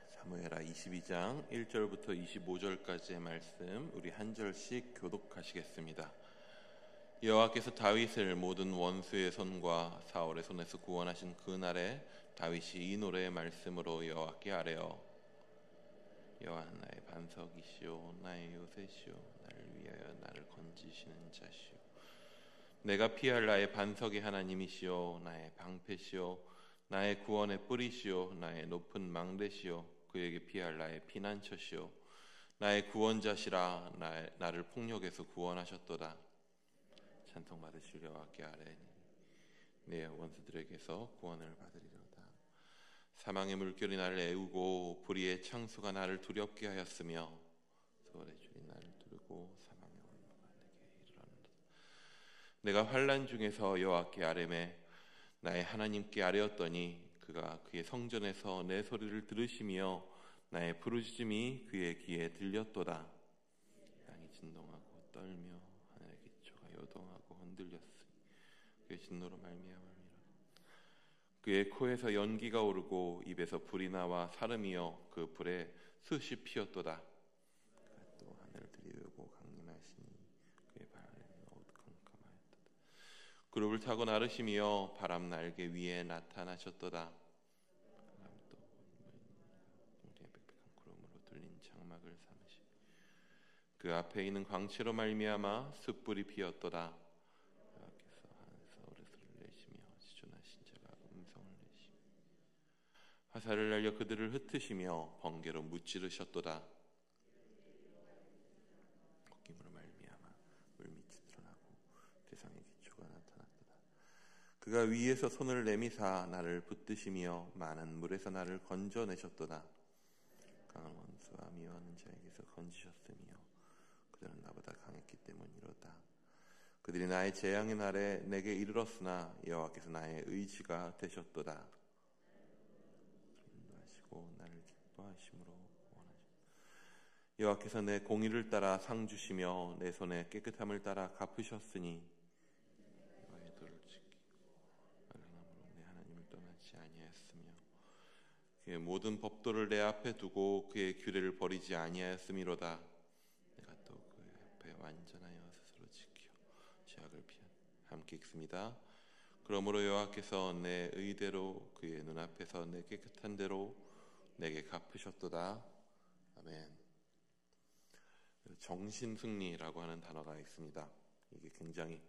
사무엘하 22장 1절부터 25절까지의 말씀 우리 한 절씩 교독하시겠습니다. 여호와께서 다윗을 모든 원수의 손과 사울의 손에서 구원하신 그날에 다윗이 이 노래의 말씀으로 여호와께 아뢰어 여호와는 나의 반석이시오 나의 요새시오 나를 위하여 나를 건지시는 자시오 내가 피할 나의 반석의 하나님이시오 나의 방패시오 나의 구원의 뿌리시오 나의 높은 망대시오 그에게 피할 나의 피난처시오 나의 구원자시라 나를 폭력에서 구원하셨도다. 찬송 받으실 여호와께 아뢰니 내 원수들에게서 구원을 받으리로다. 사망의 물결이 나를 애우고 불의의 창수가 나를 두렵게 하였으며 소월의 줄이 나를 두르고 사망의 올무가 내게 이르렀노라. 내가 환난 중에서 여호와께 아뢰매 나의 하나님께 아뢰었더니 그가 그의 성전에서 내 소리를 들으시며 나의 부르짖음이 그의 귀에 들렸도다. 땅이 진동하고 떨며 하늘의 기초가 요동하고 흔들렸으니 그의 진노로 말미암음이라. 그의 코에서 연기가 오르고 입에서 불이 나와 사름이여 그 불에 숯이 피었도다. 그가 또 하늘을 들이우고 강림하시니 그의 발 아래는 어두컴컴하였도다. 그룹을 타고 나르시며 바람 날개 위에 나타나셨도다. 바람도 공중에 빽빽한 구름으로 둘린 장막을 삼으시 그 앞에 있는 광채로 말미암아 숯불이 피었도다. 여호와께서 하늘에서 오르소리를 내시며 지존하신 자가 음성을 내시며 화살을 날려 그들을 흩으시며 번개로 무찌르셨도다. 헛김으로 말미암아 물밑이 드러나고 대상의 기초가 나타났도다. 그가 위에서 손을 내미사 나를 붙드시며 많은 물에서 나를 건져내셨도다. 강한 원수와 미워하는 자에게서 건지셨으며 그들은 나보다 강했기 때문이로다. 그들이 나의 재앙의 날에 내게 이르렀으나 여호와께서 나의 의지가 되셨도다. 인도하시고 나를 기뻐하심으로 원하셨다. 여호와께서 내 공의를 따라 상 주시며 내 손의 깨끗함을 따라 갚으셨으니 여호와의 도를 지키고 악행함으로 내 하나님을 떠나지 아니하였으며 그의 모든 법도를 내 앞에 두고 그의 규례를 버리지 아니하였음이로다. 내가 또 그의 앞에 완전하여 스스로 지켜 죄악을 피한 함께 읽습니다. 그러므로 여호와께서 내 의대로 그의 눈앞에서 내 깨끗한 대로 내게 갚으셨도다. 아멘. 정신승리라고 하는 단어가 있습니다. 이게 굉장히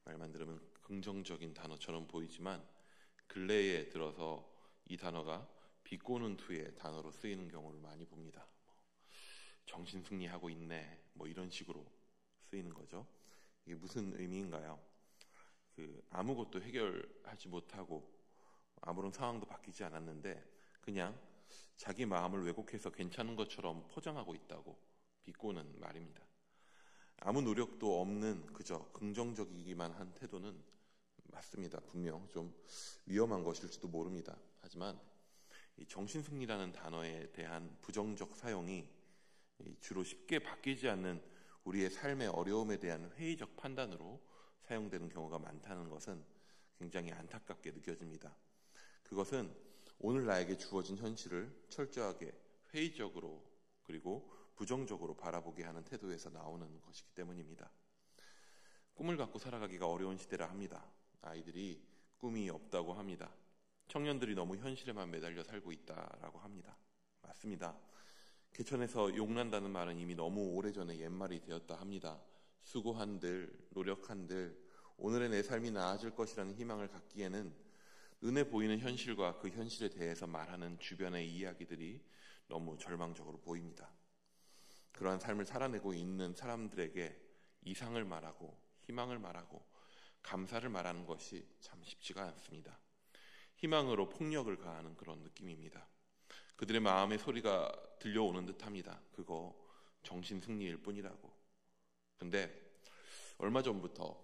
말만 들으면 긍정적인 단어처럼 보이지만 근래에 들어서 이 단어가 비꼬는 투의 단어로 쓰이는 경우를 많이 봅니다. 정신승리하고 있네 이런 식으로 쓰이는 거죠. 이게 무슨 의미인가요? 아무것도 해결하지 못하고 아무런 상황도 바뀌지 않았는데 그냥 자기 마음을 왜곡해서 괜찮은 것처럼 포장하고 있다고 비꼬는 말입니다. 아무 노력도 없는 그저 긍정적이기만 한 태도는 맞습니다. 분명 좀 위험한 것일지도 모릅니다. 하지만 이 정신승리라는 단어에 대한 부정적 사용이 주로 쉽게 바뀌지 않는 우리의 삶의 어려움에 대한 회의적 판단으로 사용되는 경우가 많다는 것은 굉장히 안타깝게 느껴집니다. 그것은 오늘 나에게 주어진 현실을 철저하게 회의적으로 그리고 부정적으로 바라보게 하는 태도에서 나오는 것이기 때문입니다. 꿈을 갖고 살아가기가 어려운 시대라 합니다. 아이들이 꿈이 없다고 합니다. 청년들이 너무 현실에만 매달려 살고 있다라고 합니다. 맞습니다. 개천에서 욕난다는 말은 이미 너무 오래전에 옛말이 되었다 합니다. 수고한들, 노력한들, 오늘의 내 삶이 나아질 것이라는 희망을 갖기에는 눈에 보이는 현실과 그 현실에 대해서 말하는 주변의 이야기들이 너무 절망적으로 보입니다. 그러한 삶을 살아내고 있는 사람들에게 이상을 말하고 희망을 말하고 감사를 말하는 것이 참 쉽지가 않습니다. 희망으로 폭력을 가하는 그런 느낌입니다. 그들의 마음의 소리가 들려오는 듯합니다. 그거 정신승리일 뿐이라고. 근데 얼마 전부터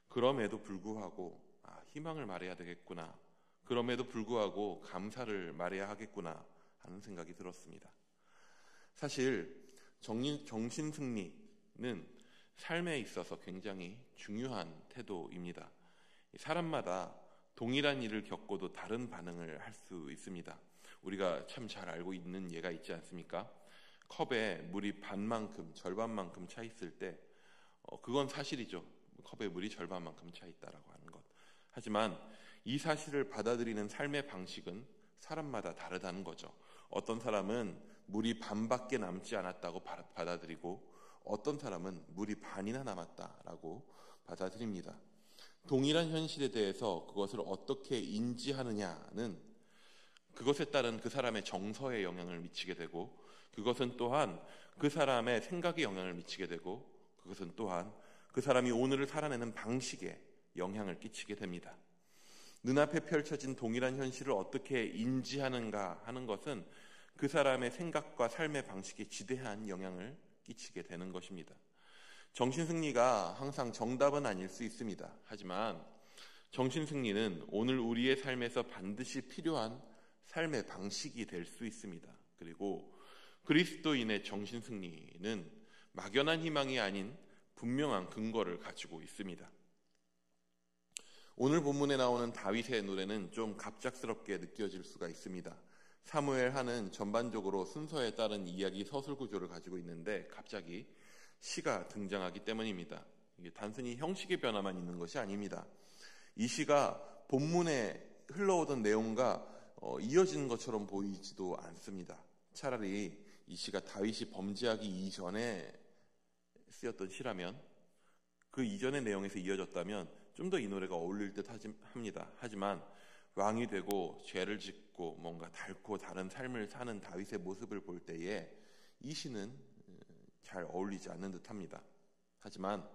그럼에도 불구하고 희망을 말해야 되겠구나. 그럼에도 불구하고 감사를 말해야 하겠구나 하는 생각이 들었습니다. 사실 정신승리는 삶에 있어서 굉장히 중요한 태도입니다. 사람마다 동일한 일을 겪고도 다른 반응을 할 수 있습니다. 우리가 참 잘 알고 있는 예가 있지 않습니까? 컵에 물이 반만큼, 절반만큼 차 있을 때 그건 사실이죠. 컵에 물이 절반만큼 차 있다라고 하는 것. 하지만 이 사실을 받아들이는 삶의 방식은 사람마다 다르다는 거죠. 어떤 사람은 물이 반밖에 남지 않았다고 받아들이고 어떤 사람은 물이 반이나 남았다라고 받아들입니다. 동일한 현실에 대해서 그것을 어떻게 인지하느냐는 그것에 따른 그 사람의 정서에 영향을 미치게 되고 그것은 또한 그 사람의 생각에 영향을 미치게 되고 그것은 또한 그 사람이 오늘을 살아내는 방식에 영향을 끼치게 됩니다. 눈앞에 펼쳐진 동일한 현실을 어떻게 인지하는가 하는 것은 그 사람의 생각과 삶의 방식에 지대한 영향을 끼치게 되는 것입니다. 정신승리가 항상 정답은 아닐 수 있습니다. 하지만 정신승리는 오늘 우리의 삶에서 반드시 필요한 삶의 방식이 될 수 있습니다. 그리고 그리스도인의 정신승리는 막연한 희망이 아닌 분명한 근거를 가지고 있습니다. 오늘 본문에 나오는 다윗의 노래는 좀 갑작스럽게 느껴질 수가 있습니다. 사무엘 하는 전반적으로 순서에 따른 이야기 서술 구조를 가지고 있는데 갑자기 시가 등장하기 때문입니다. 이게 단순히 형식의 변화만 있는 것이 아닙니다. 이 시가 본문에 흘러오던 내용과 이어지는 것처럼 보이지도 않습니다. 차라리 이 시가 다윗이 범죄하기 이전에 쓰였던 시라면 그 이전의 내용에서 이어졌다면 좀 더 이 노래가 어울릴 듯 합니다. 하지만 왕이 되고 죄를 짓고 뭔가 닳고 다른 삶을 사는 다윗의 모습을 볼 때에 이 시는 잘 어울리지 않는 듯합니다. 하지만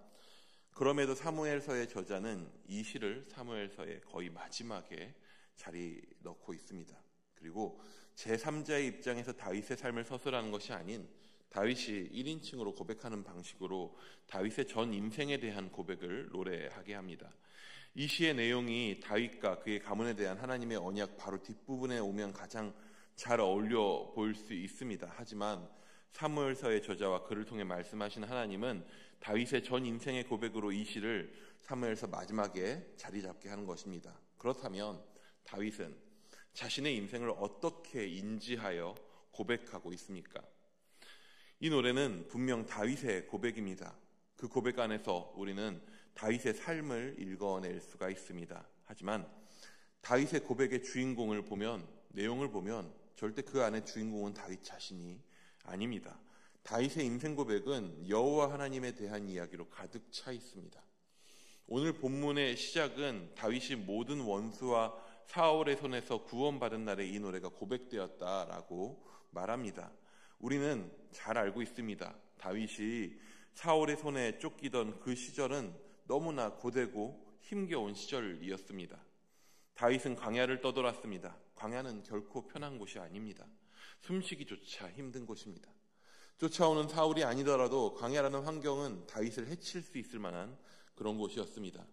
그럼에도 사무엘서의 저자는 이 시를 사무엘서의 거의 마지막에 자리 넣고 있습니다. 그리고 제3자의 입장에서 다윗의 삶을 서술하는 것이 아닌 다윗이 1인칭으로 고백하는 방식으로 다윗의 전 인생에 대한 고백을 노래하게 합니다. 이 시의 내용이 다윗과 그의 가문에 대한 하나님의 언약 바로 뒷부분에 오면 가장 잘 어울려 보일 수 있습니다. 하지만 사무엘서의 저자와 그를 통해 말씀하신 하나님은 다윗의 전 인생의 고백으로 이 시를 사무엘서 마지막에 자리 잡게 하는 것입니다. 그렇다면 다윗은 자신의 인생을 어떻게 인지하여 고백하고 있습니까? 이 노래는 분명 다윗의 고백입니다. 그 고백 안에서 우리는 다윗의 삶을 읽어낼 수가 있습니다. 하지만 다윗의 고백의 주인공을 보면, 내용을 보면 절대 그 안에 주인공은 다윗 자신이 아닙니다. 다윗의 인생 고백은 여호와 하나님에 대한 이야기로 가득 차 있습니다. 오늘 본문의 시작은 다윗이 모든 원수와 사울의 손에서 구원받은 날에 이 노래가 고백되었다라고 말합니다. 우리는 잘 알고 있습니다. 다윗이 사울의 손에 쫓기던 그 시절은 너무나 고되고 힘겨운 시절이었습니다. 다윗은 광야를 떠돌았습니다. 광야는 결코 편한 곳이 아닙니다. 숨쉬기조차 힘든 곳입니다. 쫓아오는 사울이 아니더라도 광야라는 환경은 다윗을 해칠 수 있을 만한 그런 곳이었습니다.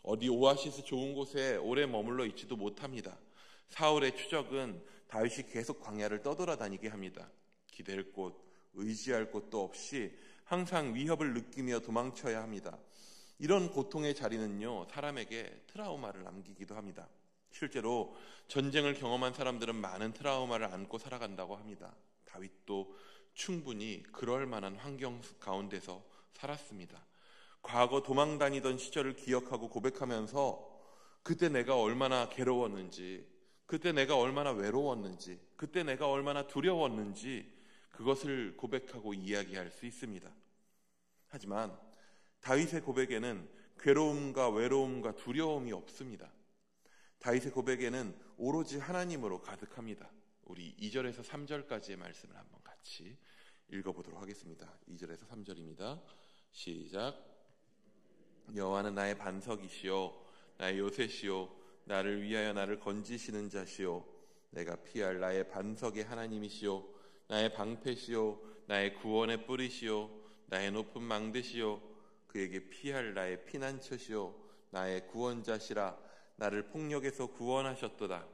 어디 오아시스 좋은 곳에 오래 머물러 있지도 못합니다. 사울의 추적은 다윗이 계속 광야를 떠돌아다니게 합니다. 기댈 곳, 의지할 곳도 없이 항상 위협을 느끼며 도망쳐야 합니다. 이런 고통의 자리는요, 사람에게 트라우마를 남기기도 합니다. 실제로 전쟁을 경험한 사람들은 많은 트라우마를 안고 살아간다고 합니다. 다윗도 충분히 그럴 만한 환경 가운데서 살았습니다. 과거 도망 다니던 시절을 기억하고 고백하면서 그때 내가 얼마나 괴로웠는지, 그때 내가 얼마나 외로웠는지, 그때 내가 얼마나 두려웠는지 그것을 고백하고 이야기할 수 있습니다. 하지만 다윗의 고백에는 괴로움과 외로움과 두려움이 없습니다. 다윗의 고백에는 오로지 하나님으로 가득합니다. 우리 2절에서 3절까지의 말씀을 한번 같이 읽어보도록 하겠습니다. 2절에서 3절입니다. 시작. 여호와는 나의 반석이시요 나의 요새시요 나를 위하여 나를 건지시는 자시요 내가 피할 나의 반석의 하나님이시요 나의 방패시요 나의 구원의 뿌리시요 나의 높은 망대시요 그에게 피할 나의 피난처시요 나의 구원자시라 나를 폭력에서 구원하셨도다.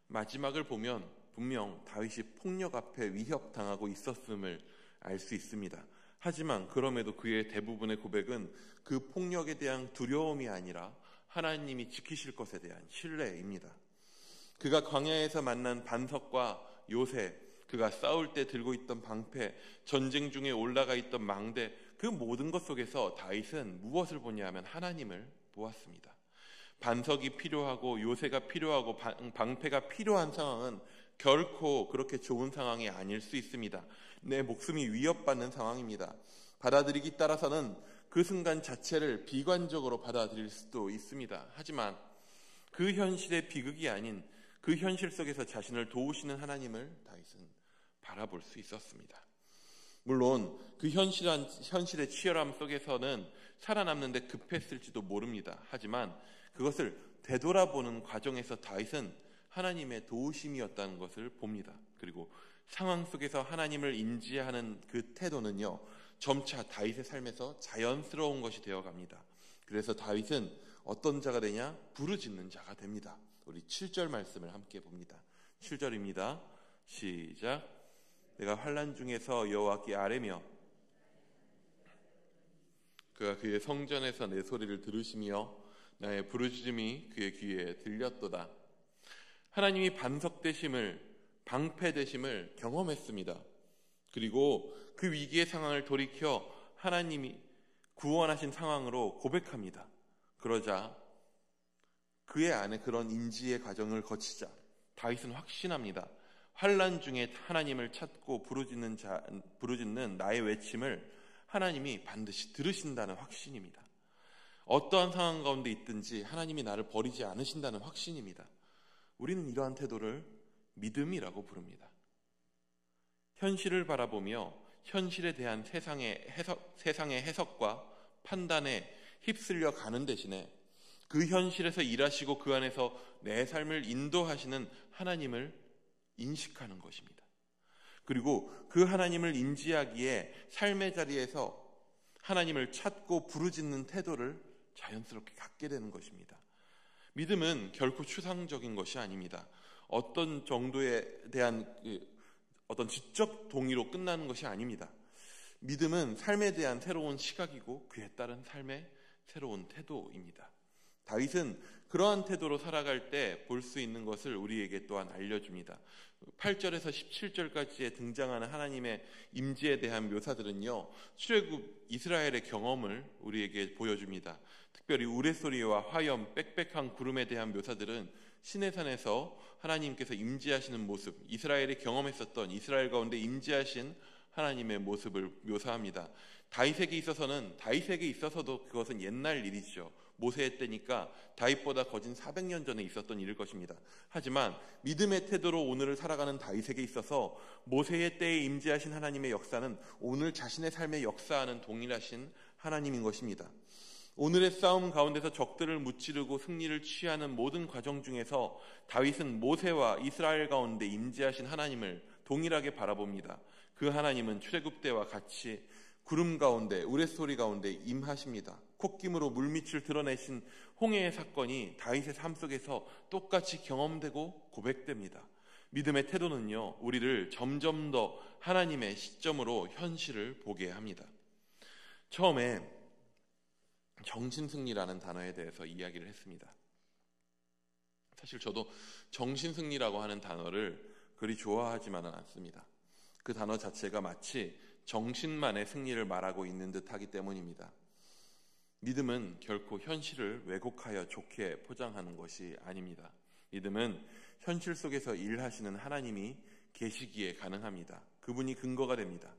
마지막을 보면 분명 다윗이 폭력 앞에 위협당하고 있었음을 알 수 있습니다. 하지만 그럼에도 그의 대부분의 고백은 그 폭력에 대한 두려움이 아니라 하나님이 지키실 것에 대한 신뢰입니다. 그가 광야에서 만난 반석과 요새, 그가 싸울 때 들고 있던 방패, 전쟁 중에 올라가 있던 망대, 그 모든 것 속에서 다윗은 무엇을 보냐 하면 하나님을 보았습니다. 반석이 필요하고 요새가 필요하고 방패가 필요한 상황은 결코 그렇게 좋은 상황이 아닐 수 있습니다. 내 목숨이 위협받는 상황입니다. 받아들이기 따라서는 그 순간 자체를 비관적으로 받아들일 수도 있습니다. 하지만 그 현실의 비극이 아닌 그 현실 속에서 자신을 도우시는 하나님을 다윗은 바라볼 수 있었습니다. 물론 그 현실의 치열함 속에서는 살아남는 데 급했을지도 모릅니다. 하지만 그것을 되돌아보는 과정에서 다윗은 하나님의 도우심이었다는 것을 봅니다. 그리고 상황 속에서 하나님을 인지하는 그 태도는요, 점차 다윗의 삶에서 자연스러운 것이 되어갑니다. 그래서 다윗은 어떤 자가 되냐? 부르짖는 자가 됩니다. 우리 7절 말씀을 함께 봅니다. 7절입니다. 시작. 내가 환난 중에서 여호와께 아뢰며 그가 그의 성전에서 내 소리를 들으시며 나의 부르짖음이 그의 귀에 들렸도다. 하나님이 반석 되심을, 방패 되심을 경험했습니다. 그리고 그 위기의 상황을 돌이켜 하나님이 구원하신 상황으로 고백합니다. 그러자 그의 안에 그런 인지의 과정을 거치자 다윗은 확신합니다. 환난 중에 하나님을 찾고 부르짖는 나의 외침을 하나님이 반드시 들으신다는 확신입니다. 어떠한 상황 가운데 있든지 하나님이 나를 버리지 않으신다는 확신입니다. 우리는 이러한 태도를 믿음이라고 부릅니다. 현실을 바라보며 현실에 대한 세상의 해석과 판단에 휩쓸려 가는 대신에 그 현실에서 일하시고 그 안에서 내 삶을 인도하시는 하나님을 인식하는 것입니다. 그리고 그 하나님을 인지하기에 삶의 자리에서 하나님을 찾고 부르짖는 태도를 자연스럽게 갖게 되는 것입니다. 믿음은 결코 추상적인 것이 아닙니다. 어떤 정도에 대한 어떤 지적 동의로 끝나는 것이 아닙니다. 믿음은 삶에 대한 새로운 시각이고 그에 따른 삶의 새로운 태도입니다. 다윗은 그러한 태도로 살아갈 때 볼 수 있는 것을 우리에게 또한 알려줍니다. 8절에서 17절까지에 등장하는 하나님의 임재에 대한 묘사들은요, 출애굽 이스라엘의 경험을 우리에게 보여줍니다. 특별히 우레소리와 화염, 빽빽한 구름에 대한 묘사들은 시내산에서 하나님께서 임재하시는 모습, 이스라엘이 경험했었던 이스라엘 가운데 임재하신 하나님의 모습을 묘사합니다. 다윗에게 있어서도 그것은 옛날 일이죠. 모세의 때니까 다윗보다 거진 400년 전에 있었던 일일 것입니다. 하지만 믿음의 태도로 오늘을 살아가는 다윗에게 있어서 모세의 때에 임재하신 하나님의 역사는 오늘 자신의 삶의 역사와는 동일하신 하나님인 것입니다. 오늘의 싸움 가운데서 적들을 무찌르고 승리를 취하는 모든 과정 중에서 다윗은 모세와 이스라엘 가운데 임재하신 하나님을 동일하게 바라봅니다. 그 하나님은 출애굽 때와 같이 구름 가운데, 우레소리 가운데 임하십니다. 콧김으로 물밑을 드러내신 홍해의 사건이 다윗의 삶 속에서 똑같이 경험되고 고백됩니다. 믿음의 태도는요, 우리를 점점 더 하나님의 시점으로 현실을 보게 합니다. 처음에 정신승리라는 단어에 대해서 이야기를 했습니다. 사실 저도 정신승리라고 하는 단어를 그리 좋아하지만은 않습니다. 그 단어 자체가 마치 정신만의 승리를 말하고 있는 듯하기 때문입니다. 믿음은 결코 현실을 왜곡하여 좋게 포장하는 것이 아닙니다. 믿음은 현실 속에서 일하시는 하나님이 계시기에 가능합니다. 그분이 근거가 됩니다.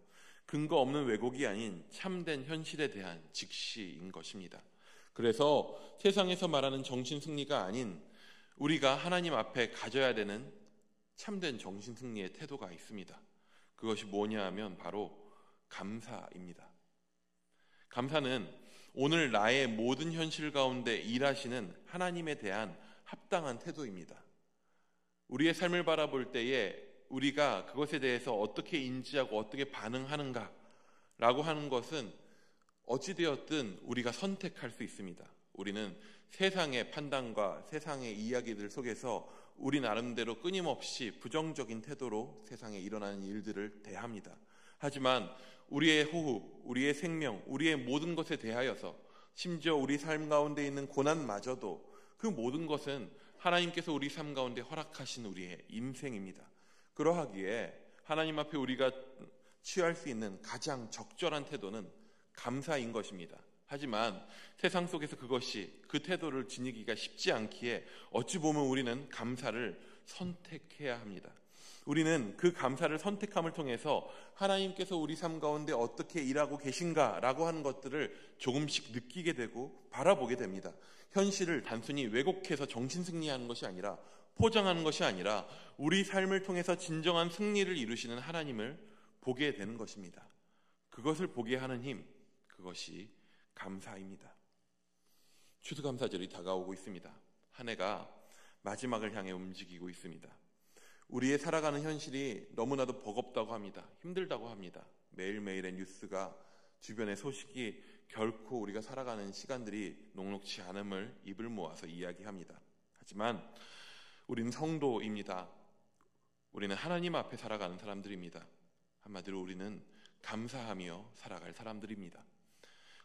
근거 없는 왜곡이 아닌 참된 현실에 대한 직시인 것입니다. 그래서 세상에서 말하는 정신승리가 아닌 우리가 하나님 앞에 가져야 되는 참된 정신승리의 태도가 있습니다. 그것이 뭐냐 하면 바로 감사입니다. 감사는 오늘 나의 모든 현실 가운데 일하시는 하나님에 대한 합당한 태도입니다. 우리의 삶을 바라볼 때에 우리가 그것에 대해서 어떻게 인지하고 어떻게 반응하는가 라고 하는 것은 어찌되었든 우리가 선택할 수 있습니다. 우리는 세상의 판단과 세상의 이야기들 속에서 우리 나름대로 끊임없이 부정적인 태도로 세상에 일어나는 일들을 대합니다. 하지만 우리의 호흡, 우리의 생명, 우리의 모든 것에 대하여서 심지어 우리 삶 가운데 있는 고난마저도 그 모든 것은 하나님께서 우리 삶 가운데 허락하신 우리의 인생입니다. 그러하기에 하나님 앞에 우리가 취할 수 있는 가장 적절한 태도는 감사인 것입니다. 하지만 세상 속에서 그 태도를 지니기가 쉽지 않기에 어찌 보면 우리는 감사를 선택해야 합니다. 우리는 그 감사를 선택함을 통해서 하나님께서 우리 삶 가운데 어떻게 일하고 계신가라고 하는 것들을 조금씩 느끼게 되고 바라보게 됩니다. 현실을 단순히 왜곡해서 정신승리하는 것이 아니라, 포장하는 것이 아니라 우리 삶을 통해서 진정한 승리를 이루시는 하나님을 보게 되는 것입니다. 그것을 보게 하는 힘, 그것이 감사입니다. 추수감사절이 다가오고 있습니다. 한 해가 마지막을 향해 움직이고 있습니다. 우리의 살아가는 현실이 너무나도 버겁다고 합니다. 힘들다고 합니다. 매일매일의 뉴스가, 주변의 소식이 결코 우리가 살아가는 시간들이 녹록지 않음을 입을 모아서 이야기합니다. 하지만 우리는 성도입니다. 우리는 하나님 앞에 살아가는 사람들입니다. 한마디로 우리는 감사하며 살아갈 사람들입니다.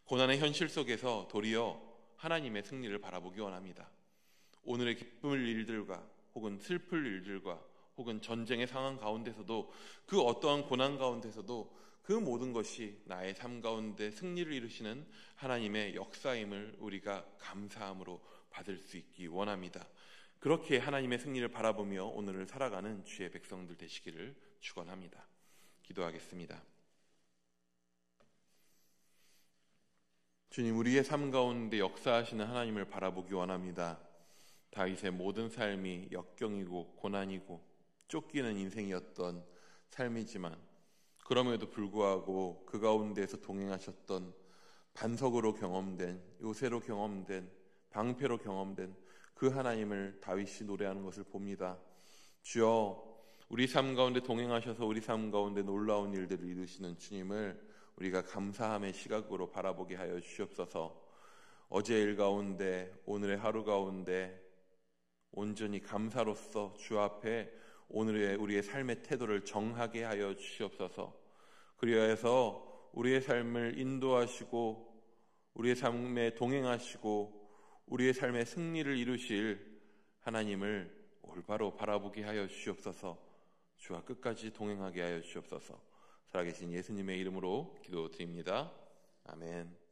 고난의 현실 속에서 도리어 하나님의 승리를 바라보기 원합니다. 오늘의 기쁠 일들과 혹은 슬플 일들과 혹은 전쟁의 상황 가운데서도, 그 어떠한 고난 가운데서도 그 모든 것이 나의 삶 가운데 승리를 이루시는 하나님의 역사임을 우리가 감사함으로 받을 수 있기 원합니다. 그렇게 하나님의 승리를 바라보며 오늘을 살아가는 주의 백성들 되시기를 축원합니다. 기도하겠습니다. 주님, 우리의 삶 가운데 역사하시는 하나님을 바라보기 원합니다. 다윗의 모든 삶이 역경이고 고난이고 쫓기는 인생이었던 삶이지만, 그럼에도 불구하고 그 가운데에서 동행하셨던, 반석으로 경험된, 요새로 경험된, 방패로 경험된 그 하나님을 다윗이 노래하는 것을 봅니다. 주여, 우리 삶 가운데 동행하셔서 우리 삶 가운데 놀라운 일들을 이루시는 주님을 우리가 감사함의 시각으로 바라보게 하여 주시옵소서. 어제의 일 가운데, 오늘의 하루 가운데 온전히 감사로서 주 앞에 오늘의 우리의 삶의 태도를 정하게 하여 주시옵소서. 그리하여서 우리의 삶을 인도하시고 우리의 삶에 동행하시고 우리의 삶의 승리를 이루실 하나님을 올바로 바라보게 하여 주시옵소서. 주와 끝까지 동행하게 하여 주시옵소서. 살아계신 예수님의 이름으로 기도드립니다. 아멘.